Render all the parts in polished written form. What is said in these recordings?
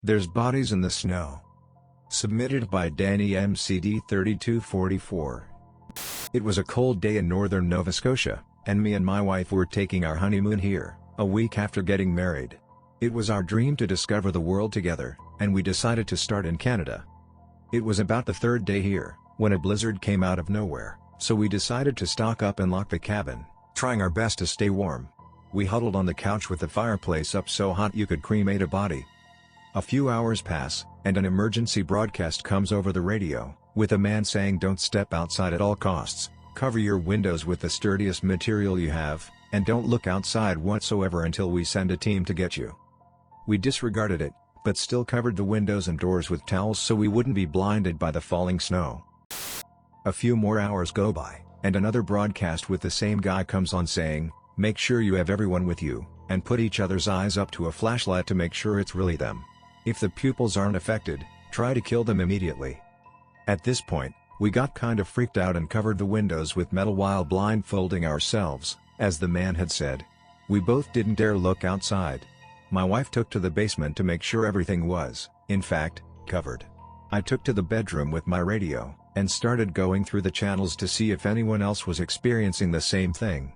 There's bodies in the snow. Submitted by Danny MCD 3244. It was a cold day in northern Nova Scotia, and me and my wife were taking our honeymoon here, a week after getting married. It was our dream to discover the world together, and we decided to start in Canada. It was about the third day here, when a blizzard came out of nowhere, so we decided to stock up and lock the cabin, trying our best to stay warm. We huddled on the couch with the fireplace up so hot you could cremate a body. A few hours pass, and an emergency broadcast comes over the radio, with a man saying don't step outside at all costs, cover your windows with the sturdiest material you have, and don't look outside whatsoever until we send a team to get you. We disregarded it, but still covered the windows and doors with towels so we wouldn't be blinded by the falling snow. A few more hours go by, and another broadcast with the same guy comes on saying, make sure you have everyone with you, and put each other's eyes up to a flashlight to make sure it's really them. If the pupils aren't affected, try to kill them immediately. At this point, we got kind of freaked out and covered the windows with metal while blindfolding ourselves, as the man had said. We both didn't dare look outside. My wife took to the basement to make sure everything was, in fact, covered. I took to the bedroom with my radio, and started going through the channels to see if anyone else was experiencing the same thing.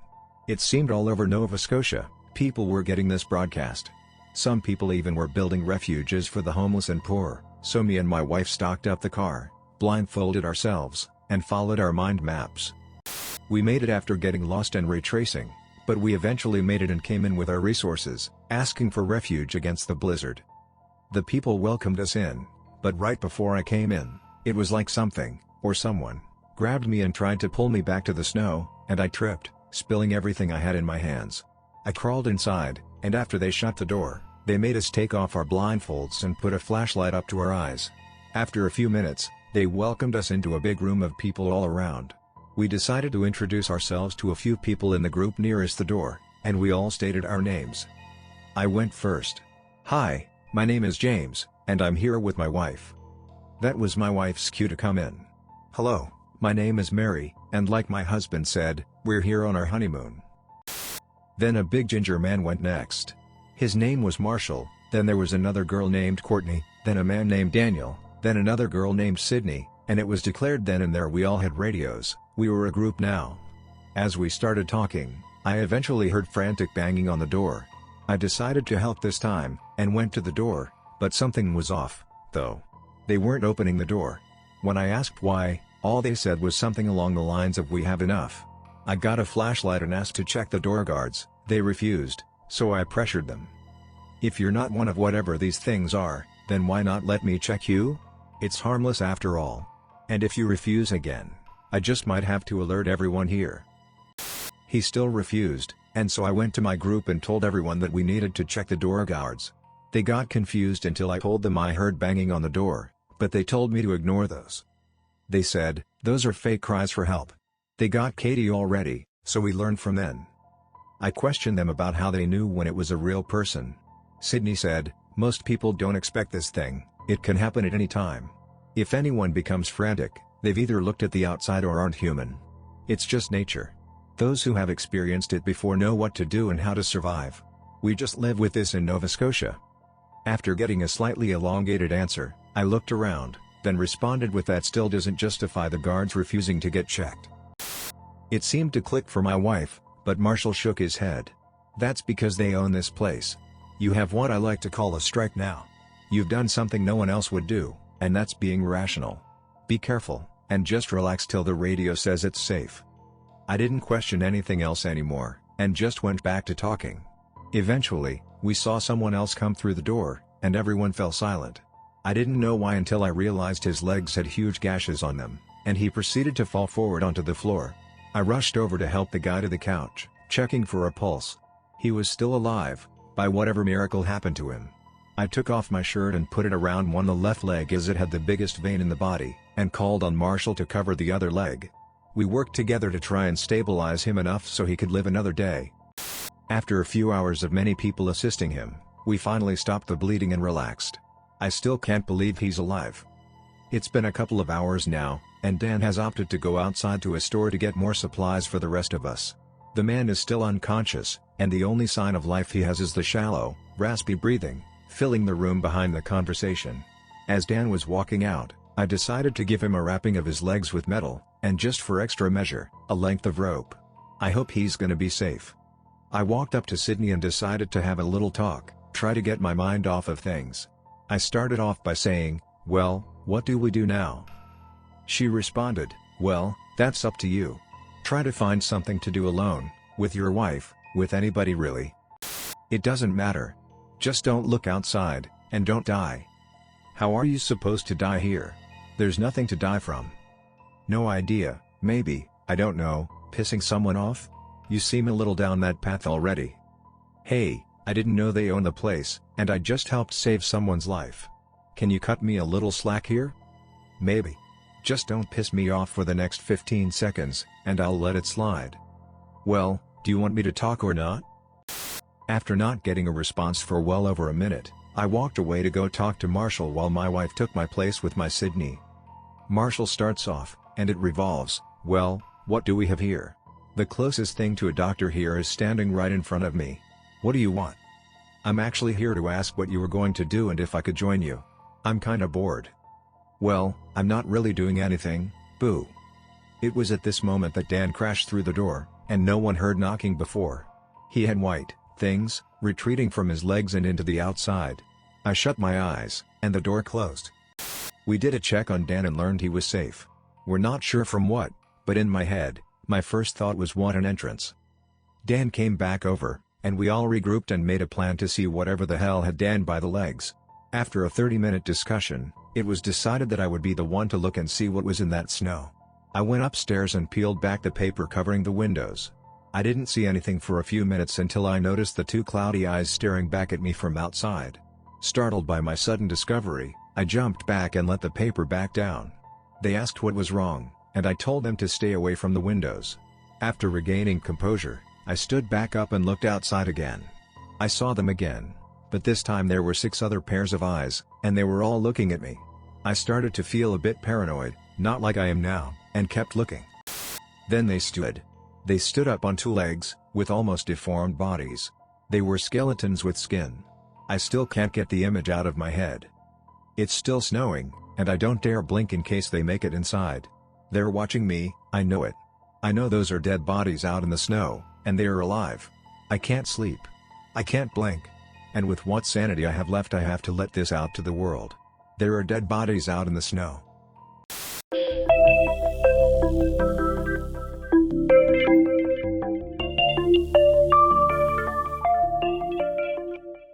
It seemed all over Nova Scotia, people were getting this broadcast. Some people even were building refuges for the homeless and poor, so me and my wife stocked up the car, blindfolded ourselves, and followed our mind maps. We made it after getting lost and retracing, but we eventually made it and came in with our resources, asking for refuge against the blizzard. The people welcomed us in, but right before I came in, it was like something, or someone, grabbed me and tried to pull me back to the snow, and I tripped, spilling everything I had in my hands. I crawled inside, and after they shut the door, they made us take off our blindfolds and put a flashlight up to our eyes. After a few minutes, they welcomed us into a big room of people all around. We decided to introduce ourselves to a few people in the group nearest the door, and we all stated our names. I went first. Hi, my name is James, and I'm here with my wife. That was my wife's cue to come in. Hello, my name is Mary, and like my husband said, we're here on our honeymoon. Then a big ginger man went next. His name was Marshall, then there was another girl named Courtney, then a man named Daniel, then another girl named Sydney, and it was declared then and there we all had radios, we were a group now. As we started talking, I eventually heard frantic banging on the door. I decided to help this time, and went to the door, but something was off, though. They weren't opening the door. When I asked why, all they said was something along the lines of we have enough. I got a flashlight and asked to check the door guards, they refused, so I pressured them. If you're not one of whatever these things are, then why not let me check you? It's harmless after all. And if you refuse again, I just might have to alert everyone here. He still refused, and so I went to my group and told everyone that we needed to check the door guards. They got confused until I told them I heard banging on the door, but they told me to ignore those. They said, those are fake cries for help. They got Katie already, so we learned from then. I questioned them about how they knew when it was a real person. Sydney said, most people don't expect this thing, it can happen at any time. If anyone becomes frantic, they've either looked at the outside or aren't human. It's just nature. Those who have experienced it before know what to do and how to survive. We just live with this in Nova Scotia. After getting a slightly elongated answer, I looked around, then responded with that still doesn't justify the guards refusing to get checked. It seemed to click for my wife, but Marshall shook his head. That's because they own this place. You have what I like to call a strike now. You've done something no one else would do, and that's being rational. Be careful, and just relax till the radio says it's safe. I didn't question anything else anymore, and just went back to talking. Eventually, we saw someone else come through the door, and everyone fell silent. I didn't know why until I realized his legs had huge gashes on them, and he proceeded to fall forward onto the floor. I rushed over to help the guy to the couch, checking for a pulse. He was still alive, by whatever miracle happened to him. I took off my shirt and put it around the left leg as it had the biggest vein in the body, and called on Marshall to cover the other leg. We worked together to try and stabilize him enough so he could live another day. After a few hours of many people assisting him, we finally stopped the bleeding and relaxed. I still can't believe he's alive. It's been a couple of hours now, and Dan has opted to go outside to a store to get more supplies for the rest of us. The man is still unconscious, and the only sign of life he has is the shallow, raspy breathing, filling the room behind the conversation. As Dan was walking out, I decided to give him a wrapping of his legs with metal, and just for extra measure, a length of rope. I hope he's gonna be safe. I walked up to Sydney and decided to have a little talk, try to get my mind off of things. I started off by saying, "Well, what do we do now?" She responded, "Well, that's up to you. Try to find something to do alone, with your wife, with anybody really. It doesn't matter. Just don't look outside, and don't die." "How are you supposed to die here? There's nothing to die from." "No idea, maybe, I don't know, pissing someone off? You seem a little down that path already." "Hey, I didn't know they own the place, and I just helped save someone's life. Can you cut me a little slack here?" "Maybe. Just don't piss me off for the next 15 seconds, and I'll let it slide." "Well, do you want me to talk or not?" After not getting a response for well over a minute, I walked away to go talk to Marshall while my wife took my place with my Sydney. Marshall starts off, and it revolves, "Well, what do we have here? The closest thing to a doctor here is standing right in front of me. What do you want?" "I'm actually here to ask what you were going to do and if I could join you. I'm kinda bored." "Well, I'm not really doing anything, boo." It was at this moment that Dan crashed through the door, and no one heard knocking before. He had white things retreating from his legs and into the outside. I shut my eyes, and the door closed. We did a check on Dan and learned he was safe. We're not sure from what, but in my head, my first thought was what an entrance. Dan came back over, and we all regrouped and made a plan to see whatever the hell had Dan by the legs. After a 30-minute discussion, it was decided that I would be the one to look and see what was in that snow. I went upstairs and peeled back the paper covering the windows. I didn't see anything for a few minutes until I noticed the two cloudy eyes staring back at me from outside. Startled by my sudden discovery, I jumped back and let the paper back down. They asked what was wrong, and I told them to stay away from the windows. After regaining composure, I stood back up and looked outside again. I saw them again, but this time there were 6 other pairs of eyes, and they were all looking at me. I started to feel a bit paranoid, not like I am now, and kept looking. Then they stood. They stood up on 2 legs, with almost deformed bodies. They were skeletons with skin. I still can't get the image out of my head. It's still snowing, and I don't dare blink in case they make it inside. They're watching me, I know it. I know those are dead bodies out in the snow, and they are alive. I can't sleep. I can't blink. And with what sanity I have left, I have to let this out to the world. There are dead bodies out in the snow.